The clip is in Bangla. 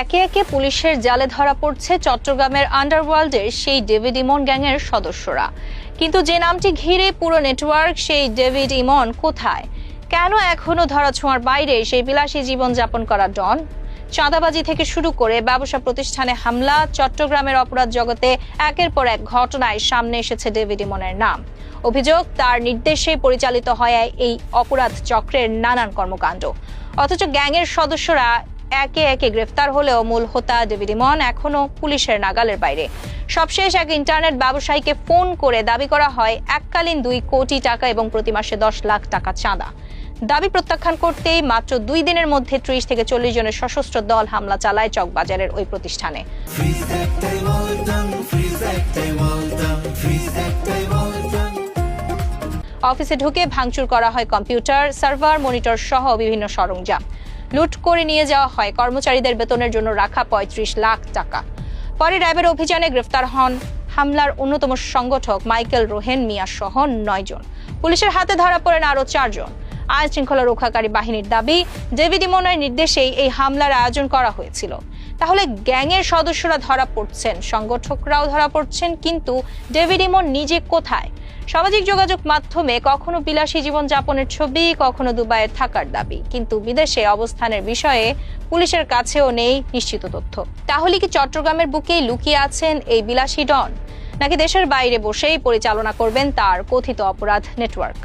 একে একে পুলিশের জালে ধরা পড়ছে চট্টগ্রামের আন্ডারওয়ার্ল্ডের সেই ডেভিড ইমন গ্যাংয়ের সদস্যরা। কিন্তু যে নামটি ঘিরে পুরো নেটওয়ার্ক, সেই ডেভিড ইমন কোথায়? কেন এখনো ধরাছোঁয়ার বাইরে সেই বিলাসী জীবন যাপন করা ডন? চাঁদাবাজি থেকে শুরু করে ব্যবসা প্রতিষ্ঠানে হামলা, চট্টগ্রামের অপরাধ জগতে একের পর এক ঘটনায় সামনে এসেছে ডেভিড ইমনের নাম। অভিযোগ, তার নির্দেশে পরিচালিত হয় এই অপরাধ চক্রের নানান কর্মকাণ্ড। অথচ গ্যাংয়ের সদস্যরা একে একে গ্রেফতার হলেও মূল হোতা ডেভিড ইমন এখনো পুলিশের নাগালের বাইরে। সবশেষ এক ইন্টারনেট ব্যবসায়ীকে ফোন করে দাবি করা হয় এককালীন 2 কোটি টাকা এবং প্রতি মাসে 10 লাখ টাকা চাঁদা। দাবি প্রত্যাখ্যান করতেই মাত্র 2 দিনের মধ্যে 30 থেকে 40 জনের সশস্ত্র দল হামলা চালায় চকবাজারের ওই প্রতিষ্ঠানে। অফিসে ঢুকে ভাঙচুর করা হয় কম্পিউটার, সার্ভার, মনিটর সহ বিভিন্ন সরঞ্জাম। লুট করে নিয়ে যাওয়া হয় কর্মচারীদের বেতনের জন্য রাখা 35 লাখ টাকা। পরে র্যাবের অভিযানে গ্রেফতার হন হামলার অন্যতম সংগঠক মাইকেল রোহেন মিয়া সহ 9 জন। পুলিশের হাতে ধরা পড়েন আরও 4 জন। আইন শৃঙ্খলা রক্ষাকারী বাহিনীর দাবি, ডেভিড ইমনের নির্দেশেই এই হামলার আয়োজন করা হয়েছিল। তাহলে গ্যাংয়ের সদস্যরা ধরা পড়ছেন, সংগঠকরাও ধরা পড়ছেন, কিন্তু ডেভিড ইমন নিজে কোথায়? সামাজিক যোগাযোগ মাধ্যমে কখনো বিলাসী জীবন যাপনের ছবি, কখনো দুবাইয়ে থাকার দাবি, কিন্তু বিদেশে অবস্থানের বিষয়ে পুলিশের কাছেও নেই নিশ্চিত তথ্য। তাহলে কি চট্টগ্রামের বুকেই লুকিয়ে আছেন এই বিলাসী ডন, নাকি দেশের বাইরে বসেই পরিচালনা করবেন তার কথিত অপরাধ নেটওয়ার্ক?